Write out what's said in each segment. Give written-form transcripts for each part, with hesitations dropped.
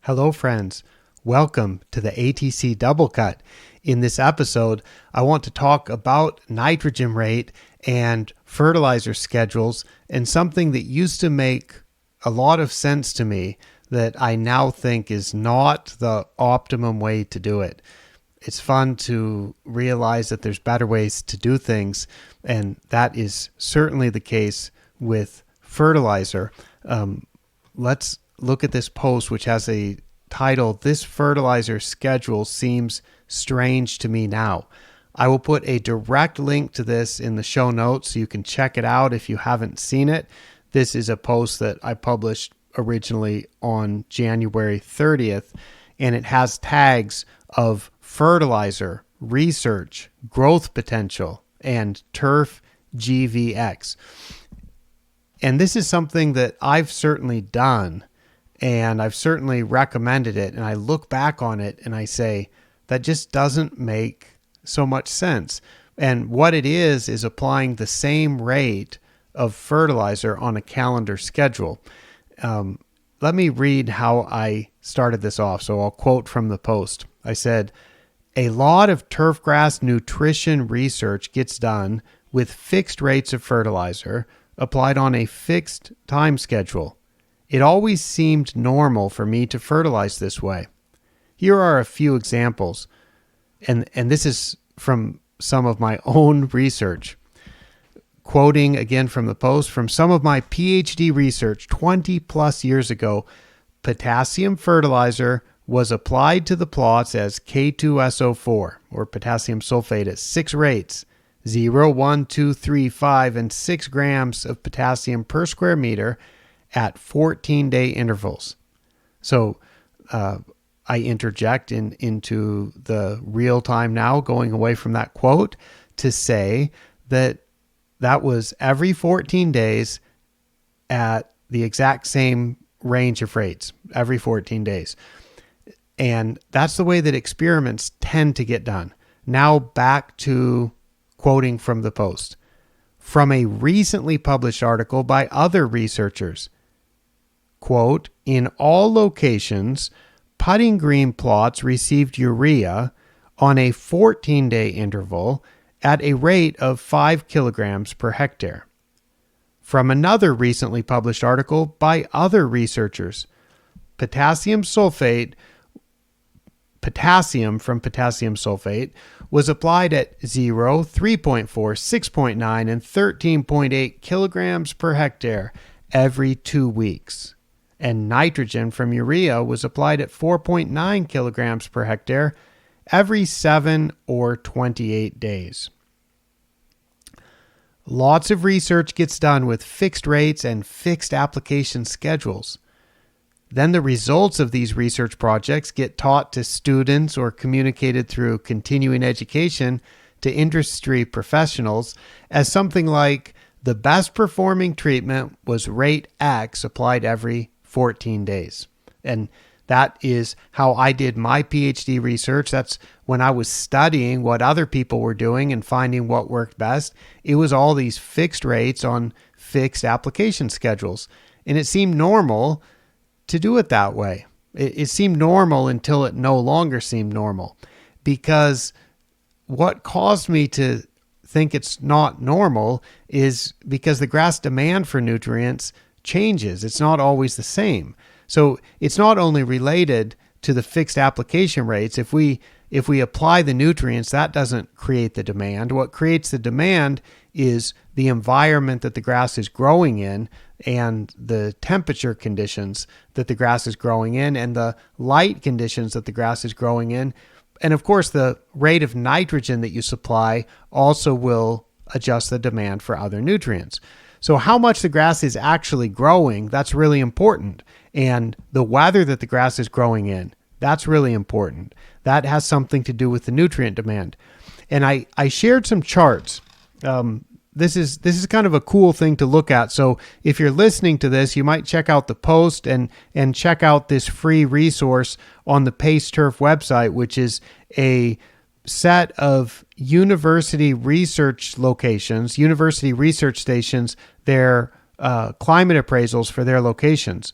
Hello, friends. Welcome to the ATC Double Cut. In this episode, I want to talk about nitrogen rate and fertilizer schedules and something that used to make a lot of sense to me that I now think is not the optimum way to do it. It's fun to realize that there's better ways to do things, and that is certainly the case with fertilizer. Let's look at this post, which has a title, "This Fertilizer Schedule Seems Strange to Me Now." I will put a direct link to this in the show notes so you can check it out if you haven't seen it. This is a post that I published originally on January 30th, and it has tags of fertilizer, research, growth potential, and turf GVX. And this is something that I've certainly done, and I've certainly recommended it. And I look back on it and I say, that just doesn't make so much sense. And what it is applying the same rate of fertilizer on a calendar schedule. Let me read how I started this off. So I'll quote from the post. I said, "A lot of turfgrass nutrition research gets done with fixed rates of fertilizer applied on a fixed time schedule. It always seemed normal for me to fertilize this way. Here are a few examples." And this is from some of my own research. Quoting again from the post, "From some of my PhD research 20 plus years ago, potassium fertilizer was applied to the plots as K2SO4, or potassium sulfate, at 6 rates, 0, 1, 2, 3, 5, and 6 grams of potassium per square meter at 14-day intervals." So I interject into the real time now, going away from that quote, to say that was every 14 days at the exact same range of rates, every 14 days. And that's the way that experiments tend to get done. Now back to quoting from the post. "From a recently published article by other researchers, quote, in all locations, putting green plots received urea on a 14-day interval at a rate of 5 kilograms per hectare. From another recently published article by other researchers, potassium from potassium sulfate was applied at 0, 3.4, 6.9, and 13.8 kilograms per hectare every 2 weeks. And nitrogen from urea was applied at 4.9 kilograms per hectare every 7 or 28 days. Lots of research gets done with fixed rates and fixed application schedules. Then the results of these research projects get taught to students or communicated through continuing education to industry professionals as something like the best performing treatment was rate X applied every 14 days. And that is how I did my PhD research. That's when I was studying what other people were doing and finding what worked best. It was all these fixed rates on fixed application schedules. And it seemed normal to do it that way. It seemed normal until it no longer seemed normal. Because what caused me to think it's not normal is because the grass demand for nutrients changes. It's not always the same. So it's not only related to the fixed application rates. If we apply the nutrients, that doesn't create the demand. What creates the demand is the environment that the grass is growing in and the temperature conditions that the grass is growing in and the light conditions that the grass is growing in. And of course, the rate of nitrogen that you supply also will adjust the demand for other nutrients. So how much the grass is actually growing, that's really important. And the weather that the grass is growing in, that's really important. That has something to do with the nutrient demand. And I shared some charts. This is kind of a cool thing to look at. So if you're listening to this, you might check out the post and check out this free resource on the Pace Turf website, which is a set of university research locations, university research stations, their climate appraisals for their locations.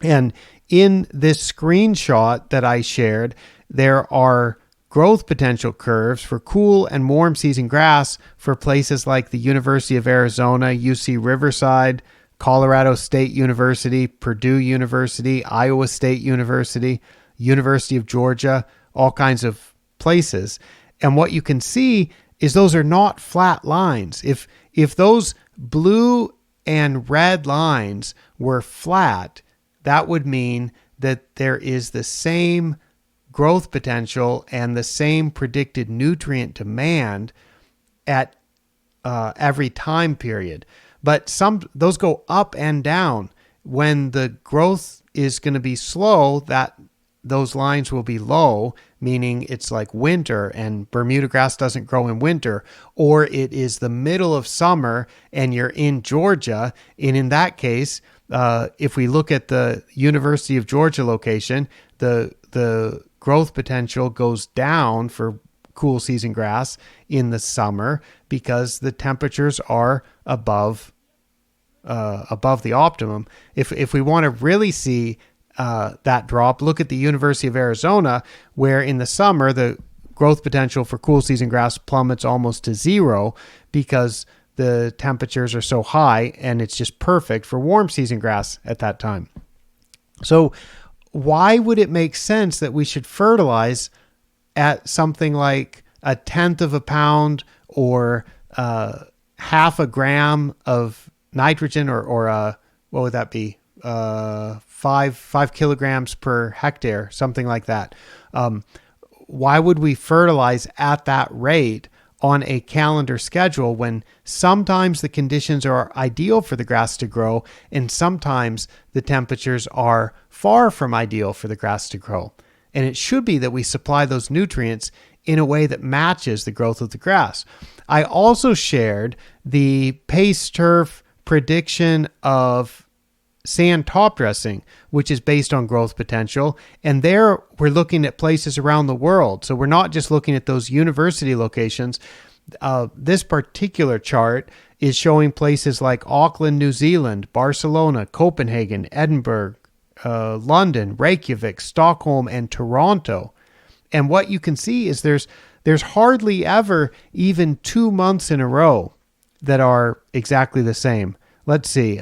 And in this screenshot that I shared, there are growth potential curves for cool and warm season grass for places like the University of Arizona, UC Riverside, Colorado State University, Purdue University, Iowa State University, University of Georgia, all kinds of places. And what you can see is those are not flat lines. If those blue and red lines were flat, that would mean that there is the same growth potential and the same predicted nutrient demand at every time period. But those go up and down. When the growth is going to be slow, those lines will be low, meaning it's like winter and Bermuda grass doesn't grow in winter, or it is the middle of summer and you're in Georgia. And in that case, if we look at the University of Georgia location, the growth potential goes down for cool season grass in the summer because the temperatures are above the optimum. If we want to really see that drop, look at the University of Arizona, where in the summer the growth potential for cool season grass plummets almost to zero because the temperatures are so high, and it's just perfect for warm season grass at that time. So why would it make sense that we should fertilize at something like 1/10 of a pound or half a gram of nitrogen, or what would that be? 5 kilograms per hectare, something like that. Why would we fertilize at that rate on a calendar schedule when sometimes the conditions are ideal for the grass to grow and sometimes the temperatures are far from ideal for the grass to grow? And it should be that we supply those nutrients in a way that matches the growth of the grass. I also shared the Pace Turf prediction of sand top dressing, which is based on growth potential. And there we're looking at places around the world. So we're not just looking at those university locations. This particular chart is showing places like Auckland, New Zealand, Barcelona, Copenhagen, Edinburgh, London, Reykjavik, Stockholm, and Toronto. And what you can see is there's hardly ever even 2 months in a row that are exactly the same. Let's see.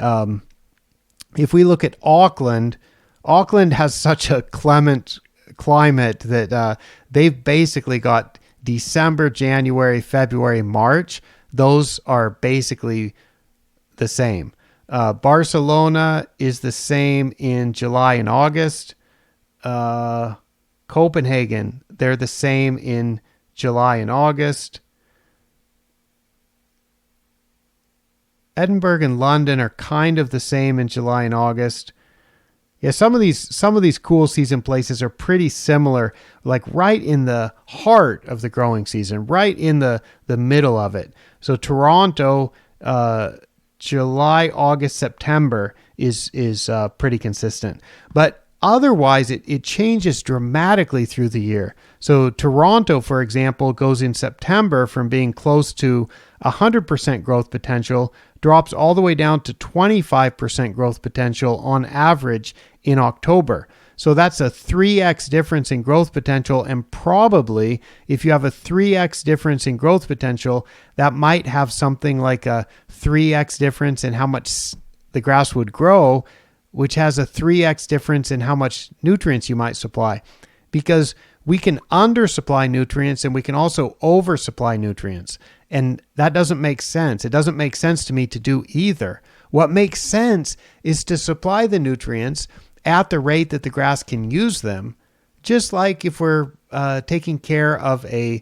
If we look at Auckland has such a clement climate that they've basically got December, January, February, March. Those are basically the same. Barcelona is the same in July and August. Copenhagen, they're the same in July and August. Edinburgh and London are kind of the same in July and August. Yeah, some of these cool season places are pretty similar, like right in the heart of the growing season, right in the middle of it. So Toronto, July, August, September is pretty consistent. But otherwise, it changes dramatically through the year. So Toronto, for example, goes in September from being close to 100% growth potential, drops all the way down to 25% growth potential on average in October. So that's a 3x difference in growth potential. And probably if you have a 3x difference in growth potential, that might have something like a 3x difference in how much the grass would grow, which has a 3x difference in how much nutrients you might supply. Because we can undersupply nutrients and we can also oversupply nutrients. And that doesn't make sense. It doesn't make sense to me to do either. What makes sense is to supply the nutrients at the rate that the grass can use them, just like if we're taking care of a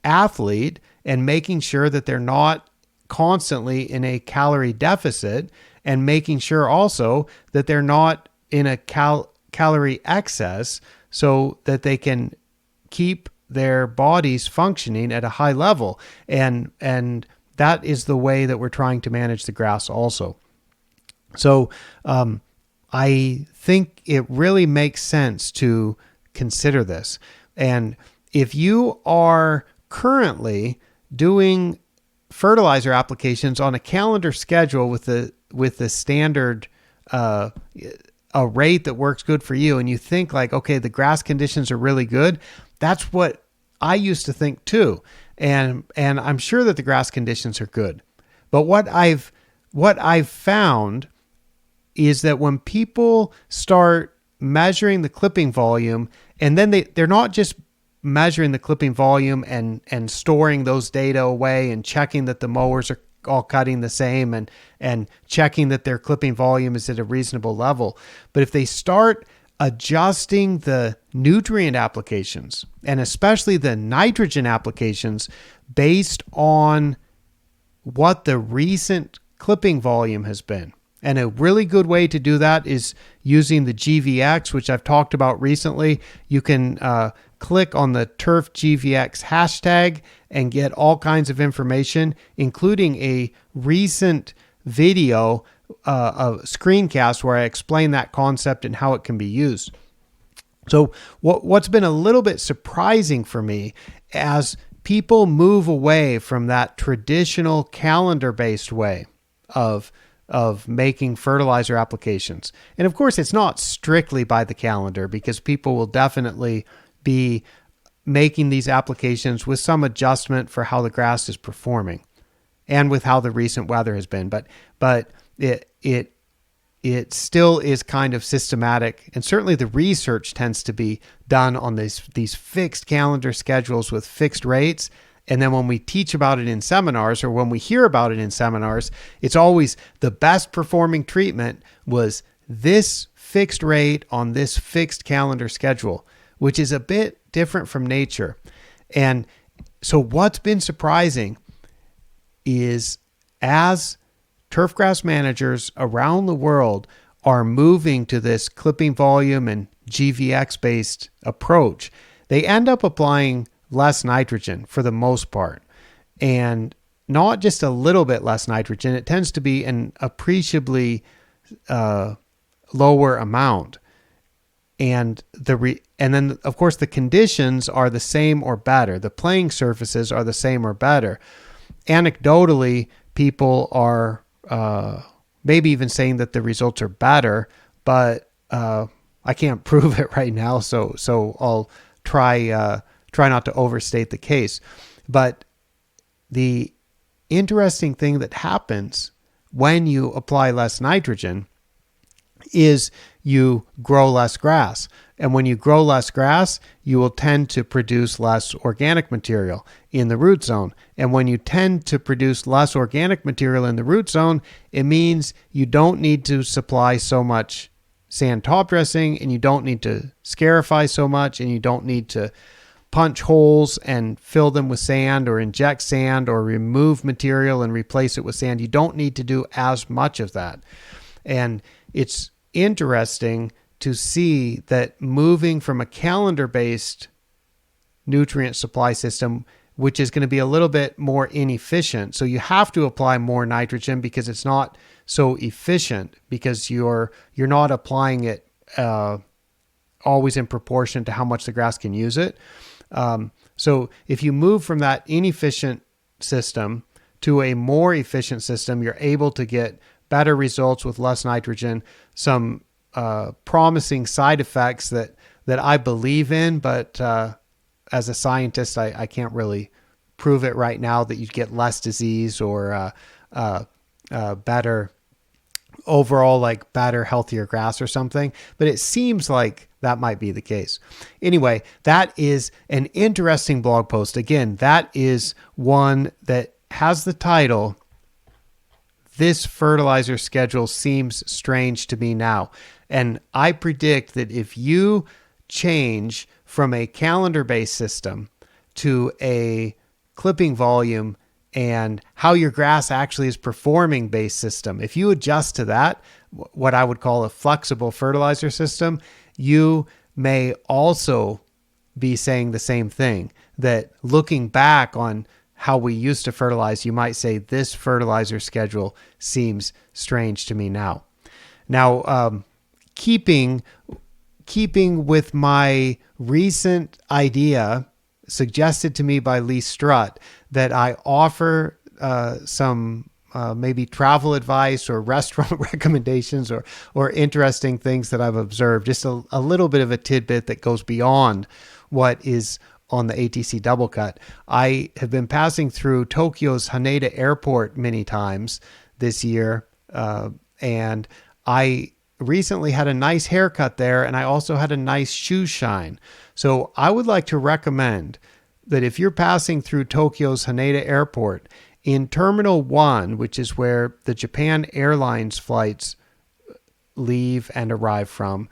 athlete and making sure that they're not constantly in a calorie deficit, and making sure also that they're not in a calorie excess so that they can keep their bodies functioning at a high level. And that is the way that we're trying to manage the grass also. So I think it really makes sense to consider this. And if you are currently doing fertilizer applications on a calendar schedule with the standard a rate that works good for you and you think like, okay, the grass conditions are really good. That's what I used to think too. And I'm sure that the grass conditions are good. But what I've found is that when people start measuring the clipping volume, and then they're not just measuring the clipping volume and storing those data away and checking that the mowers are all cutting the same and checking that their clipping volume is at a reasonable level. But if they start adjusting the nutrient applications, and especially the nitrogen applications, based on what the recent clipping volume has been. And a really good way to do that is using the GVX, which I've talked about recently. You can click on the Turf GVX hashtag and get all kinds of information, including a recent video, a screencast where I explain that concept and how it can be used. So what's been a little bit surprising for me as people move away from that traditional calendar-based way of making fertilizer applications. And of course, it's not strictly by the calendar, because people will definitely be making these applications with some adjustment for how the grass is performing and with how the recent weather has been. But it still is kind of systematic, and certainly the research tends to be done on these fixed calendar schedules with fixed rates. And then when we teach about it in seminars, or when we hear about it in seminars, it's always the best performing treatment was this fixed rate on this fixed calendar schedule, which is a bit different from nature. And so what's been surprising is as turfgrass managers around the world are moving to this clipping volume and GVX based approach, they end up applying less nitrogen for the most part, and not just a little bit less nitrogen. It tends to be an appreciably lower amount. And then of course the conditions are the same or better. The playing surfaces are the same or better. Anecdotally, people are maybe even saying that the results are better, but I can't prove it right now. So I'll try not to overstate the case. But the interesting thing that happens when you apply less nitrogen is you grow less grass. And when you grow less grass, you will tend to produce less organic material in the root zone. And when you tend to produce less organic material in the root zone, it means you don't need to supply so much sand top dressing, and you don't need to scarify so much, and you don't need to punch holes and fill them with sand or inject sand or remove material and replace it with sand. You don't need to do as much of that. And it's interesting to see that moving from a calendar-based nutrient supply system, which is going to be a little bit more inefficient. So you have to apply more nitrogen because it's not so efficient, because you're not applying it always in proportion to how much the grass can use it. So if you move from that inefficient system to a more efficient system, you're able to get better results with less nitrogen, some promising side effects that I believe in, but as a scientist, I can't really prove it right now that you get less disease or better overall, like better, healthier grass or something. But it seems like that might be the case. Anyway, that is an interesting blog post. Again, that is one that has the title, "This Fertilizer Schedule Seems Strange to Me Now." And I predict that if you change from a calendar-based system to a clipping volume and how your grass actually is performing based system, if you adjust to that, what I would call a flexible fertilizer system, you may also be saying the same thing, that looking back on how we used to fertilize, you might say this fertilizer schedule seems strange to me now. Now, keeping with my recent idea suggested to me by Lee Strutt that I offer some maybe travel advice or restaurant recommendations or interesting things that I've observed. Just a little bit of a tidbit that goes beyond what is on the ATC Double Cut. I have been passing through Tokyo's Haneda Airport many times this year, and I recently had a nice haircut there, and I also had a nice shoe shine. So I would like to recommend that if you're passing through Tokyo's Haneda Airport, in Terminal 1, which is where the Japan Airlines flights leave and arrive from,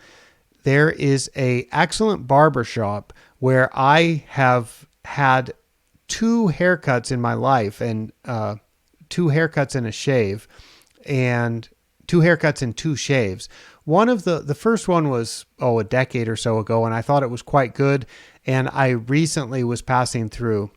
there is an excellent barbershop where I have had 2 haircuts in my life, and 2 haircuts and a shave, and 2 haircuts and 2 shaves. One of the first one was, a decade or so ago, and I thought it was quite good. And I recently was passing through,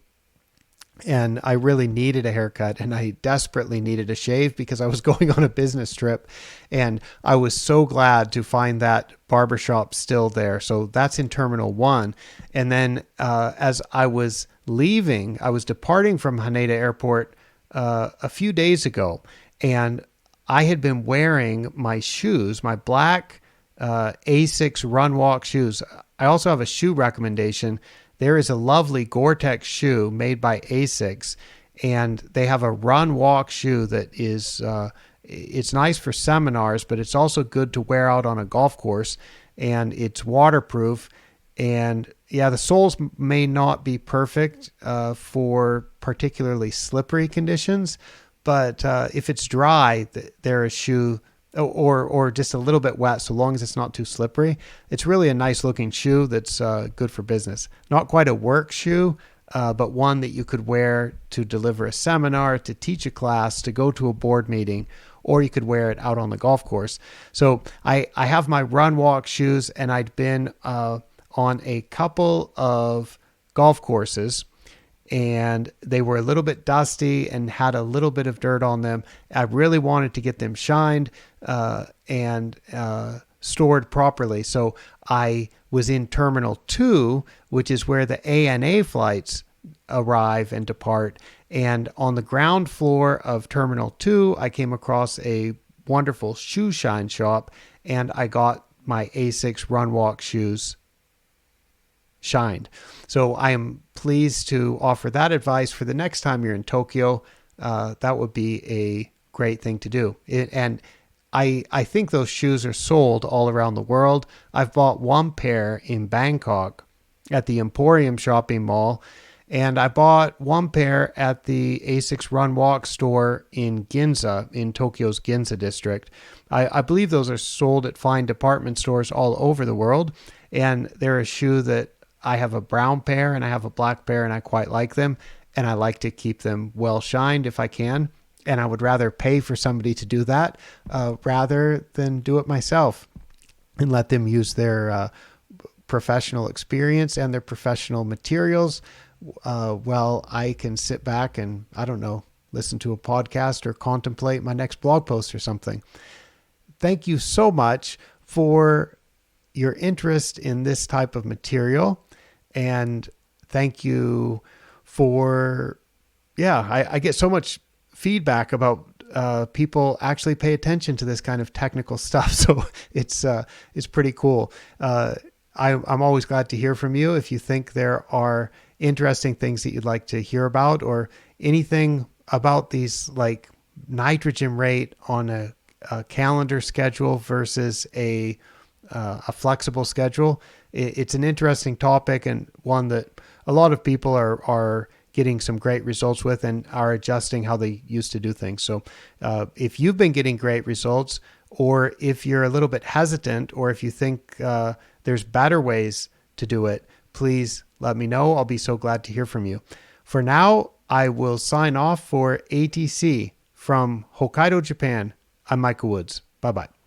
and I really needed a haircut, and I desperately needed a shave because I was going on a business trip, and I was so glad to find that barbershop still there. So that's in Terminal 1. And then as I was leaving, I was departing from Haneda Airport a few days ago, and I had been wearing my shoes, my black Asics Run Walk shoes. I also have a shoe recommendation. There is a lovely Gore-Tex shoe made by Asics, and they have a Run Walk shoe that is, it's nice for seminars, but it's also good to wear out on a golf course, and it's waterproof. And yeah, the soles may not be perfect for particularly slippery conditions, but if it's dry, they're a shoe, or just a little bit wet, so long as it's not too slippery. It's really a nice looking shoe that's good for business. Not quite a work shoe, but one that you could wear to deliver a seminar, to teach a class, to go to a board meeting, or you could wear it out on the golf course. So I have my Run Walk shoes, and I'd been on a couple of golf courses, and they were a little bit dusty and had a little bit of dirt on them. I really wanted to get them shined and stored properly. So I was in Terminal 2, which is where the ANA flights arrive and depart. And on the ground floor of Terminal 2, I came across a wonderful shoe shine shop, and I got my Asics Run Walk shoes shined. So I am pleased to offer that advice for the next time you're in Tokyo. That would be a great thing to do. And I think those shoes are sold all around the world. I've bought one pair in Bangkok at the Emporium shopping mall, and I bought one pair at the Asics Run Walk store in Ginza, in Tokyo's Ginza district. I believe those are sold at fine department stores all over the world, and they're a shoe that I have a brown pair and I have a black pair, and I quite like them, and I like to keep them well shined if I can. And I would rather pay for somebody to do that rather than do it myself and let them use their professional experience and their professional materials while I can sit back and, I don't know, listen to a podcast or contemplate my next blog post or something. Thank you so much for your interest in this type of material. And thank you for, I get so much feedback about people actually pay attention to this kind of technical stuff. So it's pretty cool. I'm always glad to hear from you. If you think there are interesting things that you'd like to hear about, or anything about these, like nitrogen rate on a calendar schedule versus a flexible schedule, it's an interesting topic, and one that a lot of people are getting some great results with and are adjusting how they used to do things. So if you've been getting great results, or if you're a little bit hesitant, or if you think there's better ways to do it, please let me know. I'll be so glad to hear from you. For now, I will sign off for ATC from Hokkaido, Japan. I'm Michael Woods. Bye-bye.